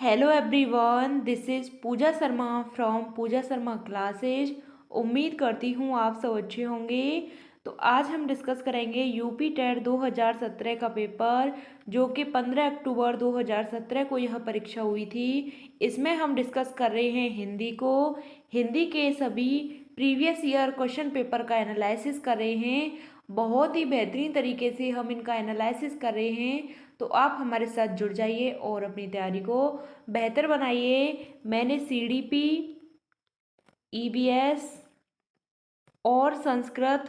Hello everyone, this is Pooja Sharma from Pooja Sharma classes. उम्मीद करती हूँ आप सब अच्छे होंगे। तो आज हम डिस्कस करेंगे यूपी टेट 2017 का पेपर, जो कि 15 अक्टूबर 2017 को यह परीक्षा हुई थी। इसमें हम डिस्कस कर रहे हैं हिंदी के सभी प्रीवियस ईयर क्वेश्चन पेपर का एनालिसिस कर रहे हैं। बहुत ही बेहतरीन तरीके से हम इनका एनालिसिस कर रहे हैं। तो आप हमारे साथ जुड़ जाइए और अपनी तैयारी को बेहतर बनाइए। मैंने सीडीपी, ईबीएस और संस्कृत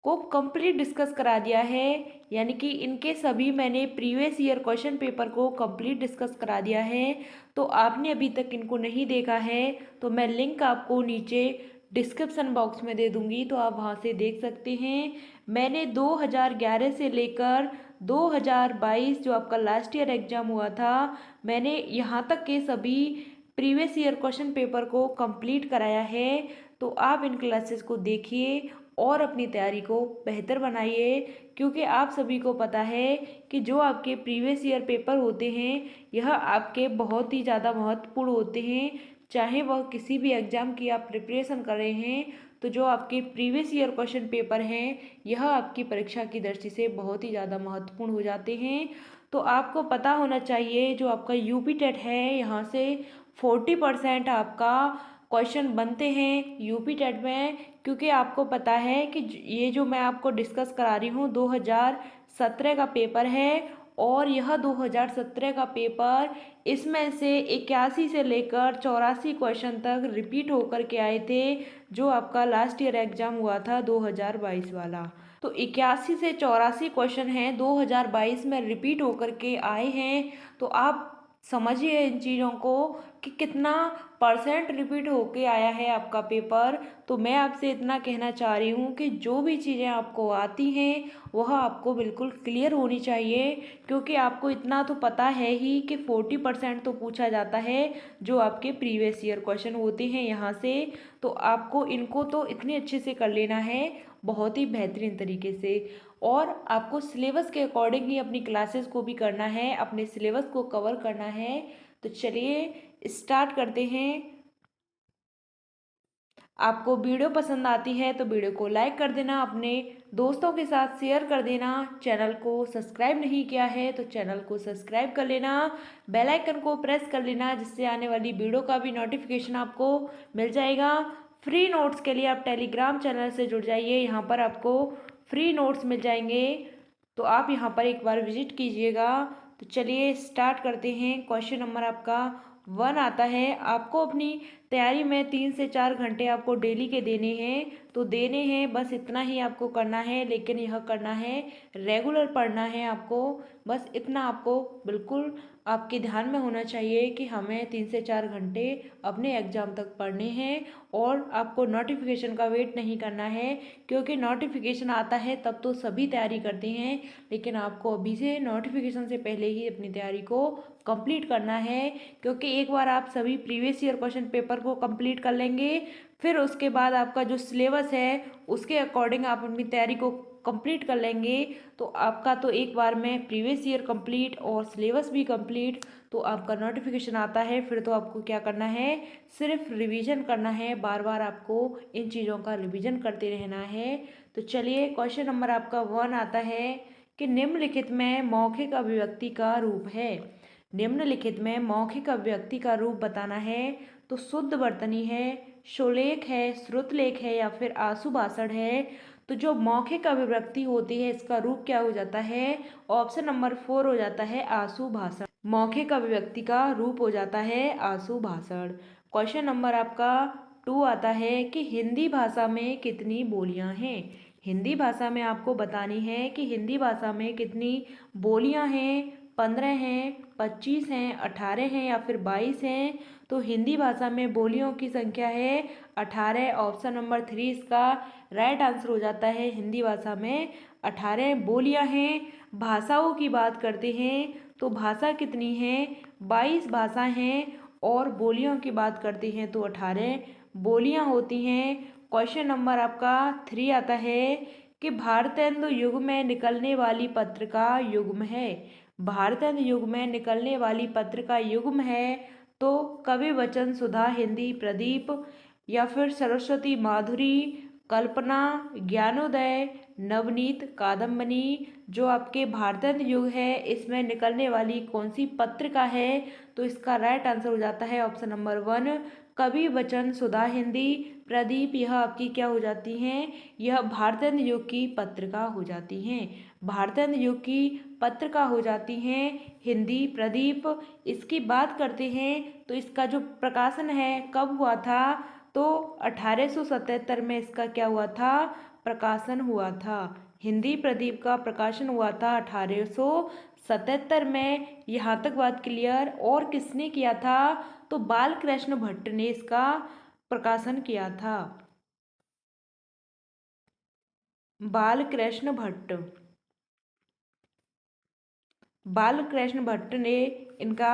को कंप्लीट डिस्कस करा दिया है, यानी कि इनके सभी मैंने प्रीवियस ईयर क्वेश्चन पेपर को कंप्लीट डिस्कस करा दिया है। तो आपने अभी तक इनको नहीं देखा है तो मैं लिंक आपको नीचे डिस्क्रिप्शन बॉक्स में दे दूंगी, तो आप वहां से देख सकते हैं। मैंने 2011 से लेकर 2022 जो आपका लास्ट ईयर एग्जाम हुआ था, मैंने यहाँ तक के सभी प्रीवियस ईयर क्वेश्चन पेपर को कंप्लीट कराया है। तो आप इन क्लासेस को देखिए और अपनी तैयारी को बेहतर बनाइए, क्योंकि आप सभी को पता है कि जो आपके प्रीवियस ईयर पेपर होते हैं यह आपके बहुत ही ज़्यादा महत्वपूर्ण होते हैं। चाहे वह किसी भी एग्ज़ाम की आप प्रिपरेशन कर रहे हैं, तो जो आपके प्रीवियस ईयर क्वेश्चन पेपर हैं यह आपकी परीक्षा की दृष्टि से बहुत ही ज़्यादा महत्वपूर्ण हो जाते हैं। तो आपको पता होना चाहिए जो आपका यूपी टेट है, यहाँ से 40% आपका क्वेश्चन बनते हैं यूपी टेट में। क्योंकि आपको पता है कि ये जो मैं आपको डिस्कस करा रही हूँ 2017 का पेपर है, और यह 2017 का पेपर इसमें से 81 से लेकर 84 क्वेश्चन तक रिपीट होकर के आए थे, जो आपका लास्ट ईयर एग्जाम हुआ था 2022 वाला। तो 81 से 84 क्वेश्चन हैं 2022 में रिपीट होकर के आए हैं। तो आप समझिए इन चीज़ों को कि कितना परसेंट रिपीट होके आया है आपका पेपर। तो मैं आपसे इतना कहना चाह रही हूँ कि जो भी चीज़ें आपको आती हैं वह आपको बिल्कुल क्लियर होनी चाहिए, क्योंकि आपको इतना तो पता है ही कि 40% तो पूछा जाता है जो आपके प्रीवियस ईयर क्वेश्चन होते हैं यहाँ से। तो आपको इनको तो इतने अच्छे से कर लेना है, बहुत ही बेहतरीन तरीके से। और आपको सिलेबस के अकॉर्डिंग ही अपनी क्लासेस को भी करना है, अपने सिलेबस को कवर करना है। तो चलिए स्टार्ट करते हैं। आपको वीडियो पसंद आती है तो वीडियो को लाइक कर देना, अपने दोस्तों के साथ शेयर कर देना। चैनल को सब्सक्राइब नहीं किया है तो चैनल को सब्सक्राइब कर लेना, बेल आइकन को प्रेस कर लेना, जिससे आने वाली वीडियो का भी नोटिफिकेशन आपको मिल जाएगा। फ्री नोट्स के लिए आप टेलीग्राम चैनल से जुड़ जाइए, यहाँ पर आपको फ्री नोट्स मिल जाएंगे। तो आप यहाँ पर एक बार विजिट कीजिएगा। तो चलिए स्टार्ट करते हैं। क्वेश्चन नंबर आपका 1 आता है। आपको अपनी तैयारी में 3 से 4 घंटे आपको डेली के देने हैं, तो देने हैं, बस इतना ही आपको करना है। लेकिन यह करना है रेगुलर पढ़ना है आपको, बस इतना आपको बिल्कुल आपके ध्यान में होना चाहिए कि हमें 3 से 4 घंटे अपने एग्ज़ाम तक पढ़ने हैं। और आपको नोटिफिकेशन का वेट नहीं करना है, क्योंकि नोटिफिकेशन आता है तब तो सभी तैयारी करते हैं, लेकिन आपको अभी से नोटिफिकेशन से पहले ही अपनी तैयारी को कंप्लीट करना है। क्योंकि एक बार आप सभी प्रीवियस ईयर क्वेश्चन पेपर को कंप्लीट कर लेंगे, फिर उसके बाद आपका जो सिलेबस है उसके अकॉर्डिंग आप अपनी तैयारी को कंप्लीट कर लेंगे। तो आपका तो एक बार में प्रीवियस ईयर कंप्लीट और सिलेबस भी कंप्लीट, तो आपका नोटिफिकेशन आता है, फिर तो आपको क्या करना है, सिर्फ रिवीजन करना है। बार बार आपको इन चीज़ों का रिवीजन करते रहना है। तो चलिए क्वेश्चन नंबर आपका 1 आता है कि निम्नलिखित में मौखिक अभिव्यक्ति का रूप है। निम्नलिखित में मौखिक अभिव्यक्ति का रूप बताना है। तो शुद्ध वर्तनी है, शोलेख है, श्रुतलेख है, या फिर आशु भाषण है। तो जो मौखिक अभिव्यक्ति होती है इसका रूप क्या हो जाता है, ऑप्शन नंबर 4 हो जाता है आशु भाषण। मौखिक अभिव्यक्ति का रूप हो जाता है आशु भाषण। क्वेश्चन नंबर आपका 2 आता है कि हिंदी भाषा में कितनी बोलियां हैं। हिंदी भाषा में आपको बतानी है कि हिंदी भाषा में कितनी बोलियां हैं। 15 हैं, 25 हैं, 18 हैं, या फिर 22 हैं। तो हिंदी भाषा में बोलियों की संख्या है 18। ऑप्शन नंबर 3 इसका राइट आंसर हो जाता है। हिंदी भाषा में 18 बोलियां हैं। भाषाओं की बात करते हैं तो भाषा कितनी है, 22 भाषाएं हैं। और बोलियों की बात करते हैं तो 18 बोलियां होती हैं। क्वेश्चन नंबर आपका 3 आता है कि भारतेंदु युग में निकलने वाली पत्रिका युग्म है। भारतेंदु युग में निकलने वाली पत्रिका युग्म है तो कवि वचन, सुधा, हिंदी प्रदीप, या फिर सरस्वती माधुरी, कल्पना, ज्ञानोदय, नवनीत, कादम्बनी। जो आपके भारतेंदु युग है इसमें निकलने वाली कौन सी पत्रिका है? तो इसका राइट आंसर हो जाता है ऑप्शन नंबर 1 कवि वचन, सुधा, हिंदी प्रदीप। यह आपकी क्या हो जाती हैं? यह भारतेंदु युग की पत्रिका हो जाती हैं। भारतेंदु युग की पत्रिका हो जाती हैं हिंदी प्रदीप। इसकी बात करते हैं तो इसका जो प्रकाशन है कब हुआ था? तो 1877 में इसका क्या हुआ था? प्रकाशन हुआ था। हिंदी प्रदीप का प्रकाशन हुआ था 1877 में। यहाँ तक बात क्लियर। और किसने किया था? तो बाल कृष्ण भट्ट ने इसका प्रकाशन किया था। बालकृष्ण भट्ट, बालकृष्ण भट्ट ने इनका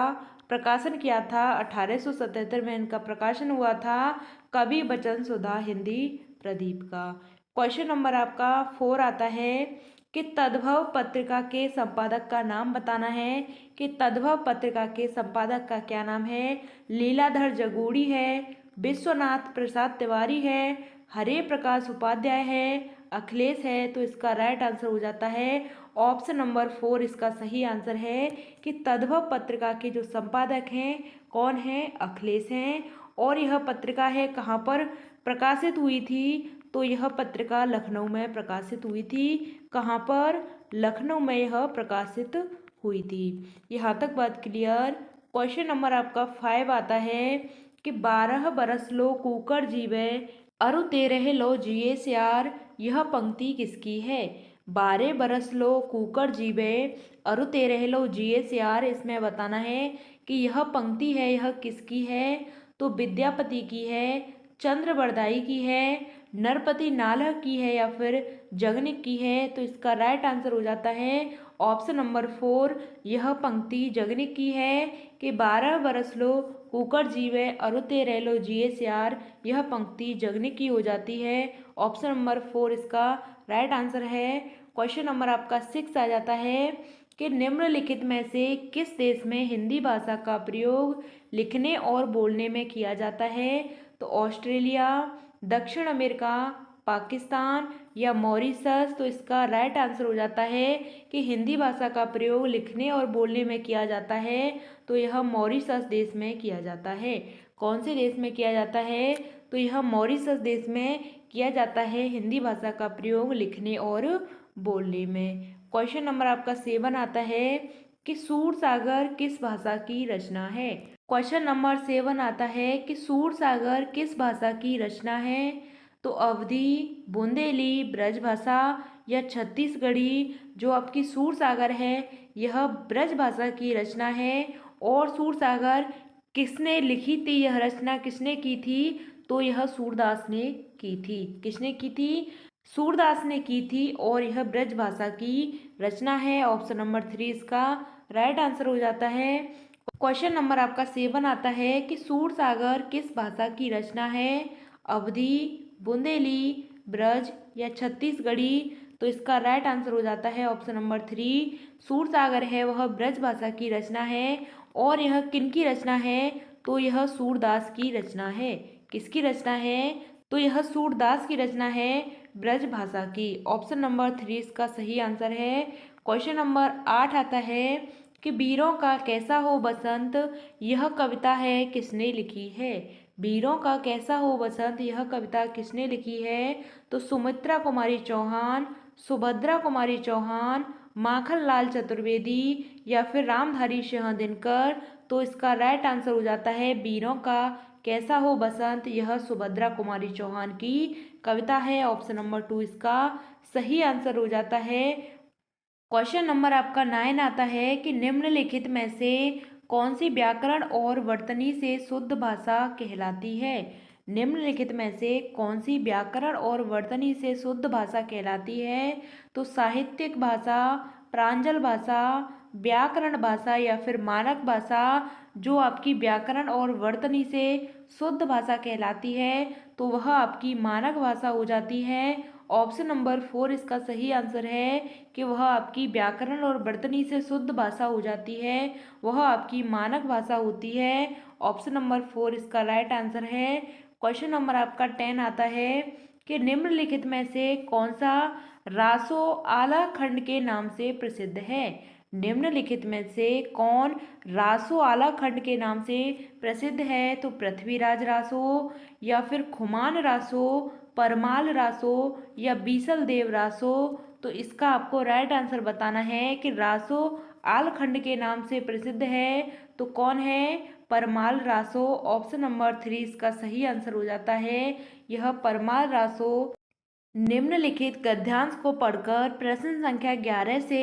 प्रकाशन किया था 1877 में। इनका प्रकाशन हुआ था कवि वचन, सुधा, हिंदी प्रदीप का। क्वेश्चन नंबर आपका 4 आता है कि तद्भव पत्रिका के संपादक का नाम बताना है। कि तद्भव पत्रिका के संपादक का क्या नाम है? लीलाधर जगूड़ी है, विश्वनाथ प्रसाद तिवारी है, हरे प्रकाश उपाध्याय है, अखिलेश है। तो इसका राइट आंसर हो जाता है ऑप्शन नंबर 4 इसका सही आंसर है कि तद्भव पत्रिका के जो संपादक हैं कौन है? अखिलेश हैं। और यह पत्रिका है कहाँ पर प्रकाशित हुई थी? तो यह पत्रिका लखनऊ में प्रकाशित हुई थी। कहाँ पर? लखनऊ में यह प्रकाशित हुई थी। यहाँ तक बात क्लियर। क्वेश्चन नंबर आपका 5 आता है कि 12 बरस लो कुकर जीवे अरु 13 लो जिए सियार। यह पंक्ति किसकी है? 12 बरस लो कुकर जीवे अरु 13 लो जिए सियार। इसमें बताना है कि यह पंक्ति है यह किसकी है? तो विद्यापति की है, चंद्रबरदाई की है, नरपति नालह की है, या फिर जगनिक की है। तो इसका राइट आंसर हो जाता है ऑप्शन नंबर 4 यह पंक्ति जगनिक की है कि 12 बरस लो कुकर जीवे अरु 13 लो जिए सियार। यह पंक्ति जगनिक की हो जाती है। ऑप्शन नंबर 4 इसका राइट आंसर है। क्वेश्चन नंबर आपका 6 आ जाता है कि निम्नलिखित में से किस देश में हिंदी भाषा का प्रयोग लिखने और बोलने में किया जाता है? तो ऑस्ट्रेलिया, दक्षिण अमेरिका, पाकिस्तान, या मॉरिशस। तो इसका राइट आंसर हो जाता है कि हिंदी भाषा का प्रयोग लिखने और बोलने में किया जाता है। तो यह मॉरिशस देश में किया जाता है। कौन से देश में किया जाता है? तो यह मॉरिशस देश में किया जाता है हिंदी भाषा का प्रयोग लिखने और बोलने में। क्वेश्चन नंबर आपका 7 आता है कि सूरसागर किस भाषा की रचना है? क्वेश्चन नंबर 7 आता है कि सूरसागर किस भाषा की रचना है? तो अवधी, बुंदेली, ब्रजभाषा, या छत्तीसगढ़ी। जो आपकी सूरसागर है यह ब्रज भाषा की रचना है। और सूरसागर किसने लिखी थी? यह रचना किसने की थी? तो यह सूरदास ने की थी। किसने की थी? सूरदास ने की थी। और यह ब्रज भाषा की रचना है। ऑप्शन नंबर 3 इसका राइट आंसर हो जाता है। क्वेश्चन नंबर आपका 7 आता है कि सूरसागर किस भाषा की रचना है? अवधी, बुंदेली, ब्रज, या छत्तीसगढ़ी। तो इसका राइट आंसर हो जाता है ऑप्शन नंबर 3 सूरसागर है वह ब्रज भाषा की रचना है। और यह किनकी रचना है? तो यह सूरदास की रचना है। किसकी रचना है? तो यह सूरदास की रचना है ब्रज भाषा की। ऑप्शन नंबर 3 इसका सही आंसर है। क्वेश्चन नंबर 8 आता है कि वीरों का कैसा हो बसंत यह कविता है किसने लिखी है? वीरों का कैसा हो बसंत यह कविता किसने लिखी है? तो सुमित्रा कुमारी चौहान, सुभद्रा कुमारी चौहान, माखनलाल चतुर्वेदी, या फिर रामधारी सिंह दिनकर। तो इसका राइट आंसर हो जाता है वीरों का कैसा हो बसंत यह सुभद्रा कुमारी चौहान की कविता है। ऑप्शन नंबर 2 इसका सही आंसर हो जाता है। क्वेश्चन नंबर आपका 9 आता है कि निम्नलिखित में से कौन सी व्याकरण और वर्तनी से शुद्ध भाषा कहलाती है? निम्नलिखित में से कौन सी व्याकरण और वर्तनी से शुद्ध भाषा कहलाती है? तो साहित्यिक भाषा, प्रांजल भाषा, व्याकरण भाषा, या फिर मानक भाषा। जो आपकी व्याकरण और वर्तनी से शुद्ध भाषा कहलाती है तो वह आपकी मानक भाषा हो जाती है। ऑप्शन नंबर 4 इसका सही आंसर है कि वह आपकी व्याकरण और वर्तनी से शुद्ध भाषा हो जाती है, वह आपकी मानक भाषा होती है। ऑप्शन नंबर 4 इसका राइट आंसर है। क्वेश्चन नंबर आपका 10 आता है कि निम्नलिखित में से कौन सा रासो आला खंड के नाम से प्रसिद्ध है। निम्नलिखित में से कौन रासो आला खंड के नाम से प्रसिद्ध है। तो पृथ्वीराज रासो या फिर खुमान रासो, परमाल रासो या बीसल देव रासो। तो इसका आपको राइट आंसर बताना है कि रासो आल खंड के नाम से प्रसिद्ध है तो कौन है, परमाल रासो। ऑप्शन नंबर 3 इसका सही आंसर हो जाता है, यह परमाल रासो। निम्नलिखित गद्यांश को पढ़कर प्रश्न संख्या 11 से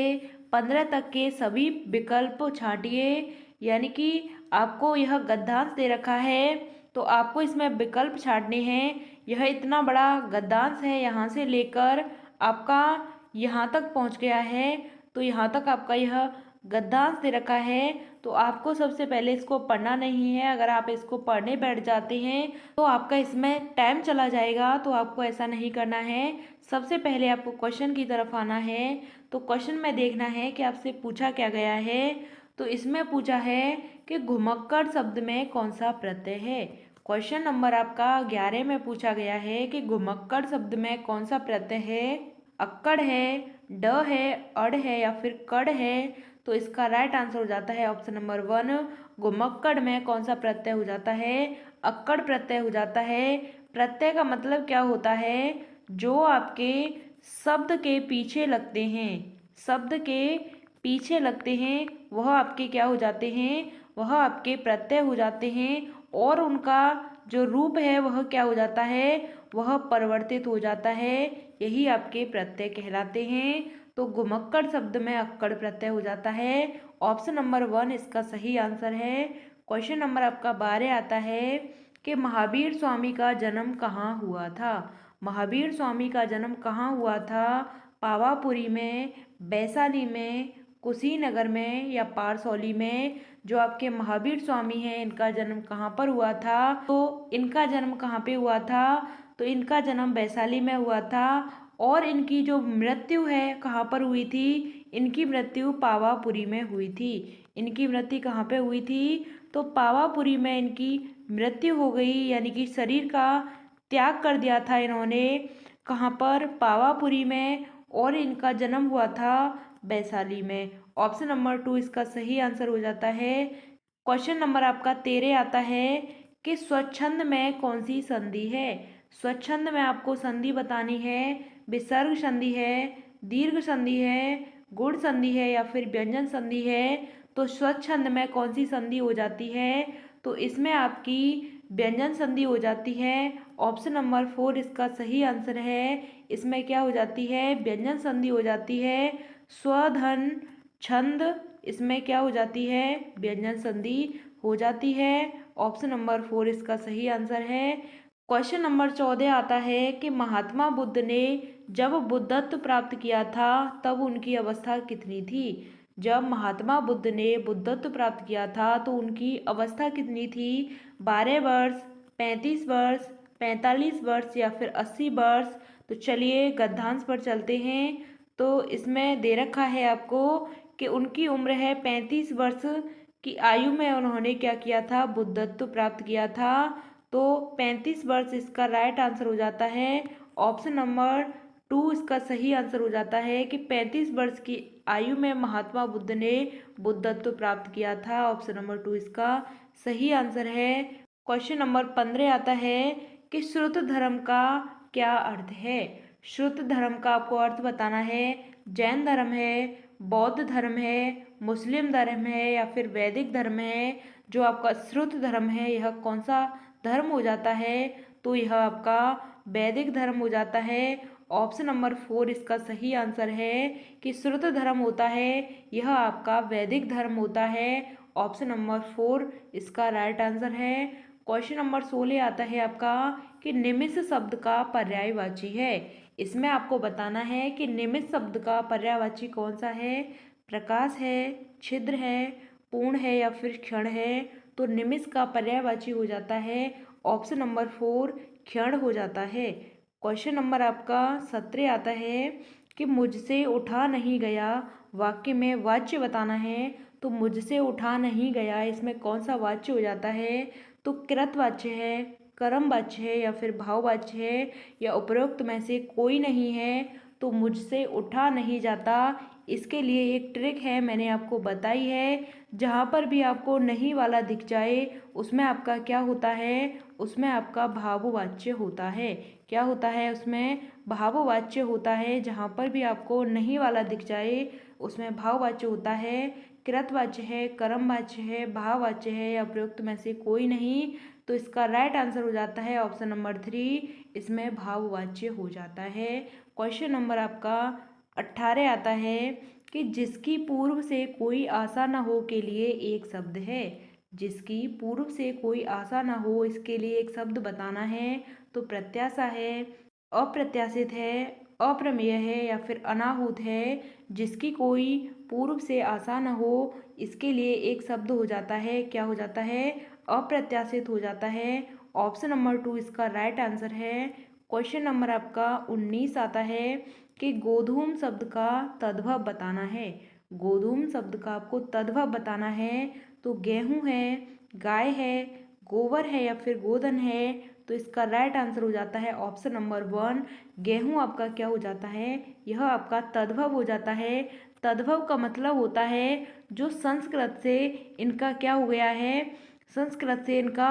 15 तक के सभी विकल्प छांटिए। यानी कि आपको यह गद्यांश दे रखा है तो आपको इसमें विकल्प छांटने हैं। यह इतना बड़ा गद्यांश है, यहाँ से लेकर आपका यहाँ तक पहुँच गया है। तो यहाँ तक आपका यह गद्यांश दे रखा है तो आपको सबसे पहले इसको पढ़ना नहीं है। अगर आप इसको पढ़ने बैठ जाते हैं तो आपका इसमें टाइम चला जाएगा, तो आपको ऐसा नहीं करना है। सबसे पहले आपको क्वेश्चन की तरफ आना है। तो क्वेश्चन में देखना है कि आपसे पूछा क्या गया है। तो इसमें पूछा है कि घुमक्कड़ शब्द में कौन सा प्रत्यय है। क्वेश्चन नंबर आपका 11 में पूछा गया है कि घुमक्कड़ शब्द में कौन सा प्रत्यय है। अक्कड़ है, ड है, अड़ है या फिर कड़ है। तो इसका राइट आंसर हो जाता है ऑप्शन नंबर 1। घुमक्कड़ में कौन सा प्रत्यय हो जाता है, अक्कड़ प्रत्यय हो जाता है। प्रत्यय का मतलब क्या होता है, जो आपके शब्द के पीछे लगते हैं, शब्द के पीछे लगते हैं वह आपके क्या हो जाते हैं, वह आपके प्रत्यय हो जाते हैं। और उनका जो रूप है वह क्या हो जाता है, वह परिवर्तित हो जाता है, यही आपके प्रत्यय कहलाते हैं। तो घुमक्कड़ शब्द में अक्कड़ प्रत्यय हो जाता है। ऑप्शन नंबर 1 इसका सही आंसर है। क्वेश्चन नंबर आपका 12 आता है कि महावीर स्वामी का जन्म कहाँ हुआ था। महावीर स्वामी का जन्म कहाँ हुआ था। पावापुरी में, वैशाली में, कुशीनगर में या पारसौली में। जो आपके महावीर स्वामी हैं इनका जन्म कहाँ पर हुआ था। तो इनका जन्म कहाँ पे हुआ था, तो इनका जन्म वैशाली में हुआ था। और इनकी जो मृत्यु है कहाँ पर हुई थी, इनकी मृत्यु पावापुरी में हुई थी। इनकी मृत्यु कहाँ पे हुई थी, तो पावापुरी में इनकी मृत्यु हो गई, यानी कि शरीर का त्याग कर दिया था इन्होंने। कहाँ पर, पावापुरी में। और इनका जन्म हुआ था वैशाली में। ऑप्शन नंबर 2 इसका सही आंसर हो जाता है। क्वेश्चन नंबर आपका 13 आता है कि स्वच्छंद में कौन सी संधि है। स्वच्छंद में आपको संधि बतानी है। विसर्ग संधि है, दीर्घ संधि है, गुण संधि है या फिर व्यंजन संधि है। तो स्वच्छंद में कौन सी संधि हो जाती है, तो इसमें आपकी व्यंजन संधि हो जाती है। ऑप्शन नंबर 4 इसका सही आंसर है। इसमें क्या हो जाती है, व्यंजन संधि हो जाती है। स्वधन छंद, इसमें क्या हो जाती है, व्यंजन संधि हो जाती है। ऑप्शन नंबर 4 इसका सही आंसर है। क्वेश्चन नंबर 14 आता है कि महात्मा बुद्ध ने जब बुद्धत्व प्राप्त किया था तब उनकी अवस्था कितनी थी। जब महात्मा बुद्ध ने बुद्धत्व प्राप्त किया था तो उनकी अवस्था कितनी थी। 12 वर्ष, 35 वर्ष, 45 वर्ष या फिर 80 वर्ष। तो चलिए गद्यांश पर चलते हैं। तो इसमें दे रखा है आपको कि उनकी उम्र है 35 वर्ष की आयु में उन्होंने क्या किया था, बुद्धत्व प्राप्त किया था। तो 35 वर्ष इसका राइट आंसर हो जाता है। ऑप्शन नंबर 2 इसका सही आंसर हो जाता है कि 35 वर्ष की आयु में महात्मा बुद्ध ने बुद्धत्व प्राप्त किया था। ऑप्शन नंबर 2 इसका सही आंसर है। क्वेश्चन नंबर 15 आता है कि श्रुत धर्म का क्या अर्थ है। श्रुत धर्म का आपको अर्थ बताना है। जैन धर्म है, बौद्ध धर्म है, मुस्लिम धर्म है या फिर वैदिक धर्म है। जो आपका श्रुत धर्म है यह कौन सा धर्म हो जाता है, तो यह आपका वैदिक धर्म हो जाता है। ऑप्शन नंबर 4 इसका सही आंसर है कि श्रुत धर्म होता है, यह आपका वैदिक धर्म होता है। ऑप्शन नंबर 4 इसका राइट आंसर है। क्वेश्चन नंबर 16 आता है आपका कि निमिष शब्द का पर्यायवाची है। इसमें आपको बताना है कि निमिष शब्द का पर्यायवाची कौन सा है। प्रकाश है, छिद्र है, पूर्ण है या फिर क्षण है। तो निमिष का पर्यायवाची हो जाता है ऑप्शन नंबर 4 क्षण हो जाता है। क्वेश्चन नंबर आपका 17 आता है कि मुझसे उठा नहीं गया, वाक्य में वाच्य बताना है। तो मुझसे उठा नहीं गया, इसमें कौन सा वाच्य हो जाता है? तो कृतवाच्य है, कर्मवाच्य है या फिर भाववाच्य है या उपरोक्त में से कोई नहीं है। तो मुझसे उठा नहीं जाता, इसके लिए एक ट्रिक है, मैंने आपको बताई है। जहाँ पर भी आपको नहीं वाला दिख जाए उसमें आपका क्या होता है? उसमें आपका भाववाच्य होता है। क्या होता है? उसमें भाववाच्य होता है। जहाँ पर भी आपको नहीं वाला दिख जाए उसमें भाववाच्य होता है। कृतवाच्य है, कर्मवाच्य है, भाववाच्य है या प्रयुक्त में से कोई नहीं। तो इसका राइट आंसर हो जाता है ऑप्शन नंबर 3, इसमें भाववाच्य हो जाता है। क्वेश्चन नंबर आपका 18 आता है कि जिसकी पूर्व से कोई आशा न हो के लिए एक शब्द है। जिसकी पूर्व से कोई आशा न हो, इसके लिए एक शब्द बताना है। तो प्रत्याशा है, अप्रत्याशित है, अप्रमेय है या फिर अनाहूत है। जिसकी कोई पूर्व से आशा न हो, इसके लिए एक शब्द हो जाता है। क्या हो जाता है? अप्रत्याशित हो जाता है। ऑप्शन नंबर 2 इसका राइट आंसर है। क्वेश्चन नंबर आपका 19 आता है कि गोधूम शब्द का तद्भव बताना है। गोधूम शब्द का आपको तद्भव बताना है। तो गेहूं है, गाय है, गोबर है या फिर गोधन है। तो इसका राइट आंसर हो जाता है ऑप्शन नंबर 1, गेहूं आपका क्या हो जाता है? यह आपका तद्भव हो जाता है। तद्भव का मतलब होता है जो संस्कृत से इनका क्या हो गया है? संस्कृत से इनका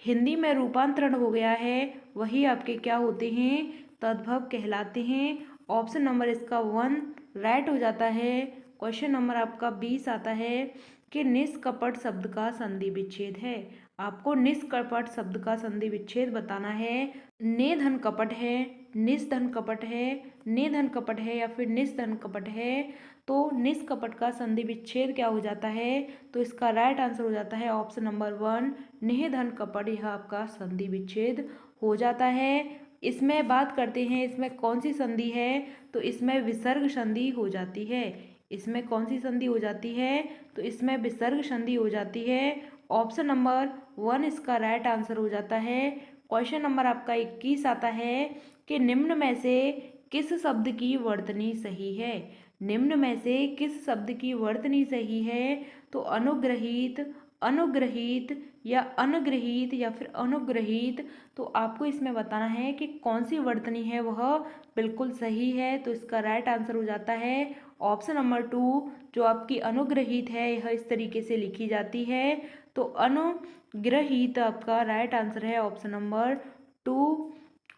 हिंदी में रूपांतरण हो गया है, वही आपके क्या होते हैं? तद्भव कहलाते हैं। ऑप्शन नंबर इसका 1 राइट हो जाता है। क्वेश्चन नंबर आपका 20 आता है कि निष्कपट शब्द का संधि विच्छेद है। आपको निष्कपट शब्द का संधि विच्छेद बताना है। नेधन कपट है, निस्धन कपट है, नेधन कपट है या फिर निस्धन कपट है। तो निष्कपट का संधि विच्छेद क्या हो जाता है? तो इसका राइट आंसर हो जाता है ऑप्शन नंबर 1, निधन कपट, यह आपका संधि विच्छेद हो जाता है। इसमें बात करते हैं इसमें कौन सी संधि है? तो इसमें विसर्ग संधि हो जाती है। इसमें कौन सी संधि हो जाती है? तो इसमें विसर्ग संधि हो जाती है। ऑप्शन नंबर 1 इसका राइट आंसर हो जाता है। क्वेश्चन नंबर आपका 21 आता है कि निम्न में से किस शब्द की वर्तनी सही है? निम्न में से किस शब्द की वर्तनी सही है? तो अनुग्रहित, अनुग्रहित या अनग्रहित या फिर अनुग्रहित। तो आपको इसमें बताना है कि कौन सी वर्तनी है वह बिल्कुल सही है। तो इसका राइट आंसर हो जाता है ऑप्शन नंबर 2, जो आपकी अनुग्रहित है यह इस तरीके से लिखी जाती है। तो अनुग्रहित आपका राइट आंसर है ऑप्शन नंबर 2।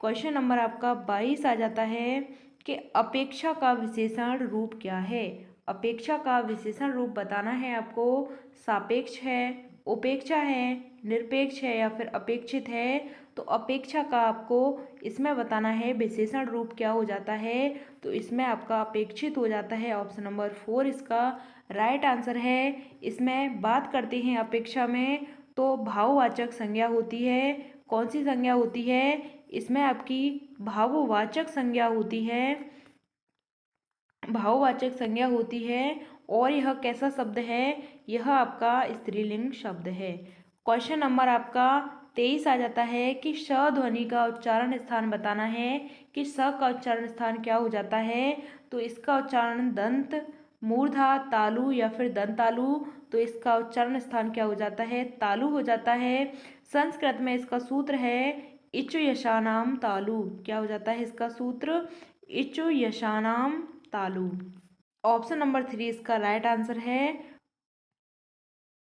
क्वेश्चन नंबर आपका 22 आ जाता है कि अपेक्षा का विशेषण रूप क्या है? अपेक्षा का विशेषण रूप बताना है आपको। सापेक्ष है, उपेक्षा है, निरपेक्ष है या फिर अपेक्षित है। तो अपेक्षा का आपको इसमें बताना है विशेषण रूप क्या हो जाता है। तो इसमें आपका अपेक्षित हो जाता है। ऑप्शन नंबर 4 इसका राइट आंसर है। इसमें बात करते हैं अपेक्षा में, तो भाववाचक संज्ञा होती है। कौन सी संज्ञा होती है? इसमें आपकी भाववाचक संज्ञा होती है। भाववाचक संज्ञा होती है। और यह कैसा शब्द है? यह आपका स्त्रीलिंग शब्द है। क्वेश्चन नंबर आपका 23 आ जाता है कि श ध्वनि का उच्चारण स्थान बताना है कि स का उच्चारण स्थान क्या हो जाता है। तो इसका उच्चारण दंत, मूर्धा, तालु या फिर दंतालु। तो इसका उच्चारण स्थान क्या हो जाता है? तालु हो जाता है। संस्कृत में इसका सूत्र है इचु यशानाम तालु। क्या हो जाता है इसका सूत्र? इचु यशानाम तालु। ऑप्शन नंबर 3 इसका राइट आंसर है।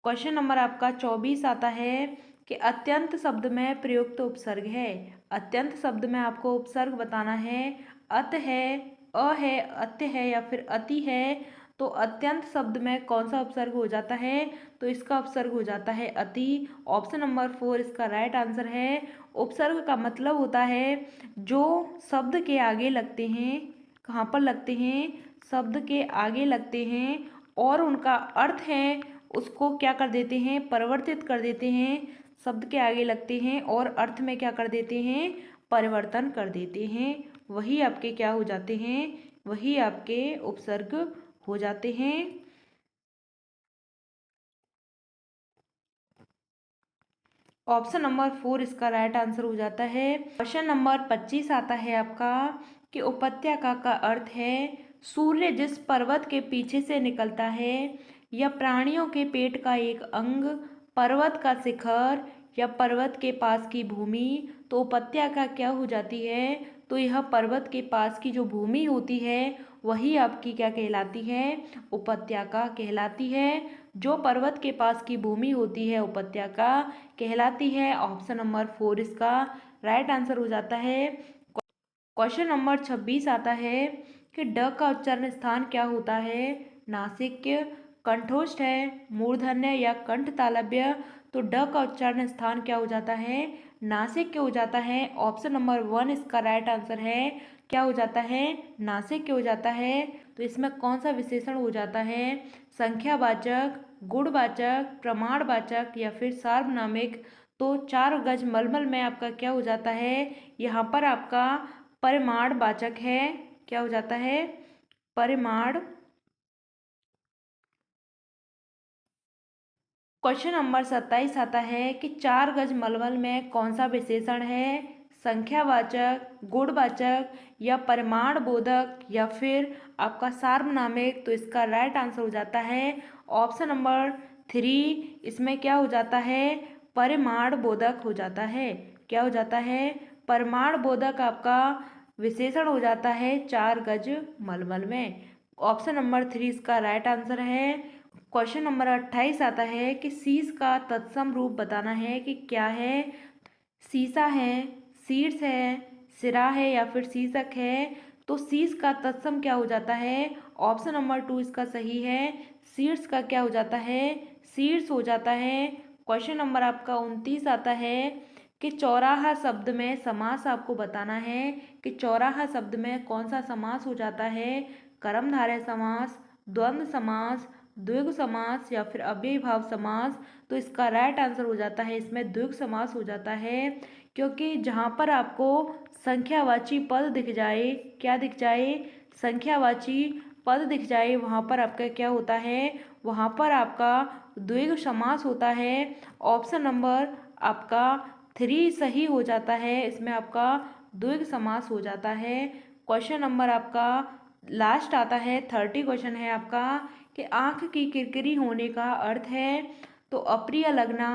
क्वेश्चन नंबर आपका 24 आता है कि अत्यंत शब्द में प्रयुक्त उपसर्ग है। अत्यंत शब्द में आपको उपसर्ग बताना है। अत है, अ है, अत्य है या फिर अति है। तो अत्यंत शब्द में कौन सा उपसर्ग हो जाता है? तो इसका उपसर्ग हो जाता है अति। ऑप्शन नंबर 4 इसका राइट आंसर है। उपसर्ग का मतलब होता है जो शब्द के आगे लगते हैं। कहाँ पर लगते हैं? शब्द के आगे लगते हैं और उनका अर्थ है उसको क्या कर देते हैं? परिवर्तित कर देते हैं। शब्द के आगे लगते हैं और अर्थ में क्या कर देते हैं? परिवर्तन कर देते हैं। वही आपके क्या हो जाते हैं? वही आपके उपसर्ग हो जाते हैं। ऑप्शन नंबर 4 इसका राइट आंसर हो जाता है। क्वेश्चन नंबर 25 आता है आपका कि उपत्यका का अर्थ है सूर्य जिस पर्वत के पीछे से निकलता है, या प्राणियों के पेट का एक अंग, पर्वत का शिखर, या पर्वत के पास की भूमि। तो उपत्यका क्या हो जाती है? तो यह पर्वत के पास की जो भूमि होती है वही आपकी क्या कहलाती है? उपत्यका कहलाती है। जो पर्वत के पास की भूमि होती है उपत्यका कहलाती है। ऑप्शन नंबर 4 इसका राइट आंसर हो जाता है। क्वेश्चन नंबर 26 आता है कि ड का उच्चारण स्थान क्या होता है? नासिक्य, कंठोष्ठ है, मूर्धन्य या कंठ तालव्य। तो ड का उच्चारण स्थान क्या हो जाता है? नासिक्य हो जाता है। ऑप्शन नंबर 1 इसका राइट आंसर है। क्या हो जाता है? नासिक्य हो जाता है। तो इसमें कौन सा विशेषण हो जाता है? संख्यावाचक, गुणवाचक, प्रमाणवाचक या फिर सार्वनामिक। तो 4 गज मलमल में आपका क्या हो जाता है? यहाँ पर आपका परिमाणवाचक है। क्या हो जाता है? परिमाण। क्वेश्चन नंबर 27 आता है कि 4 गज मलमल में कौन सा विशेषण है? संख्यावाचक, गुणवाचक या परिमाण बोधक या फिर आपका सार्वनामिक। तो इसका राइट आंसर हो जाता है ऑप्शन नंबर 3। इसमें क्या हो जाता है? परिमाण बोधक हो जाता है। क्या हो जाता है? परिमाण बोधक आपका विशेषण हो जाता है 4 गज मलमल में। ऑप्शन नंबर 3 इसका राइट आंसर है। क्वेश्चन नंबर 28 आता है कि शीश का तत्सम रूप बताना है कि क्या है? शीशा है, शीर्ष है, सिरा है या फिर शीर्षक है। तो शीर्ष का तत्सम क्या हो जाता है? ऑप्शन नंबर 2 इसका सही है। शीर्ष का क्या हो जाता है? शीर्ष हो जाता है। क्वेश्चन नंबर आपका 29 आता है कि चौराहा शब्द में समास आपको बताना है कि चौराहा शब्द में कौन सा समास हो जाता है? कर्मधारय समास, द्वंद्व समास, द्विगु समास या फिर अव्ययीभाव समास। तो इसका राइट आंसर हो जाता है इसमें द्विगु समास हो जाता है, क्योंकि जहाँ पर आपको संख्यावाची पद दिख जाए, क्या दिख जाए? संख्यावाची पद दिख जाए, वहाँ पर आपका क्या होता है? वहाँ पर आपका द्विगु समास होता है। ऑप्शन नंबर आपका 3 सही हो जाता है। इसमें आपका द्विगु समास हो जाता है। क्वेश्चन नंबर आपका लास्ट आता है 30 क्वेश्चन है आपका कि आँख की किरकिरी होने का अर्थ है। तो अप्रिय लगना,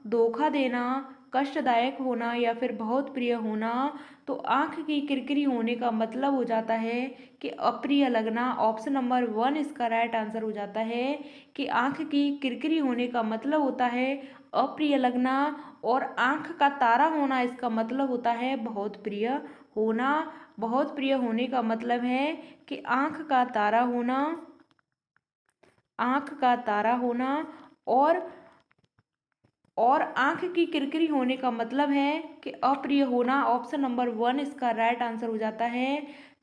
धोखा देना, कष्टदायक होना या फिर बहुत प्रिय होना। तो आँख की किरकिरी होने का मतलब हो जाता है कि अप्रिय लगना। ऑप्शन नंबर 1 इसका राइट आंसर हो जाता है कि आँख की किरकिरी होने का मतलब होता है अप्रिय लगना, और आँख का तारा होना इसका मतलब होता है बहुत प्रिय होना। बहुत प्रिय होने का मतलब है कि आँख का तारा होना, आँख का तारा होना। और आँख की किरकिरी होने का मतलब है कि अप्रिय होना। ऑप्शन नंबर 1 इसका राइट आंसर हो जाता है।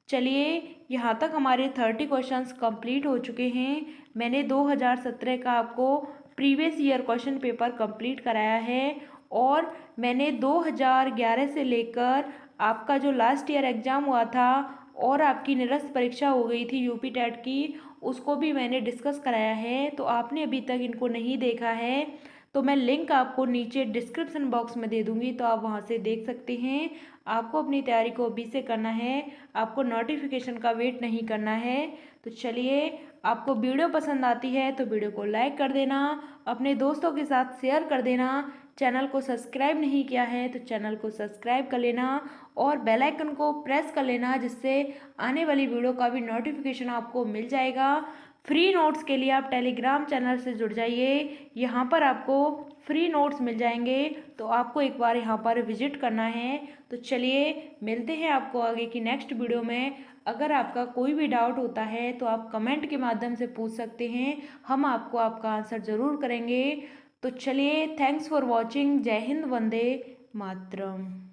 चलिए, यहाँ तक हमारे 30 क्वेश्चंस कंप्लीट हो चुके हैं। मैंने 2017 का आपको previous year question paper complete कराया है, और मैंने 2011 से लेकर आपका जो लास्ट ईयर एग्ज़ाम हुआ था और आपकी निरस्त परीक्षा हो गई थी यूपी टेट की, उसको भी मैंने डिस्कस कराया है। तो आपने अभी तक इनको नहीं देखा है तो मैं लिंक आपको नीचे डिस्क्रिप्शन बॉक्स में दे दूँगी, तो आप वहाँ से देख सकते हैं। आपको अपनी तैयारी को अभी से करना है, आपको नोटिफिकेशन का वेट नहीं करना है। तो चलिए, आपको वीडियो पसंद आती है तो वीडियो को लाइक कर देना, अपने दोस्तों के साथ शेयर कर देना। चैनल को सब्सक्राइब नहीं किया है तो चैनल को सब्सक्राइब कर लेना और बेल आइकन को प्रेस कर लेना, जिससे आने वाली वीडियो का भी नोटिफिकेशन आपको मिल जाएगा। फ्री नोट्स के लिए आप टेलीग्राम चैनल से जुड़ जाइए, यहाँ पर आपको फ्री नोट्स मिल जाएंगे, तो आपको एक बार यहाँ पर विजिट करना है। तो चलिए, मिलते हैं आपको आगे की नेक्स्ट वीडियो में। अगर आपका कोई भी डाउट होता है तो आप कमेंट के माध्यम से पूछ सकते हैं, हम आपको आपका आंसर ज़रूर करेंगे। तो चलिए, थैंक्स फॉर वॉचिंग। जय हिंद, वंदे मातरम।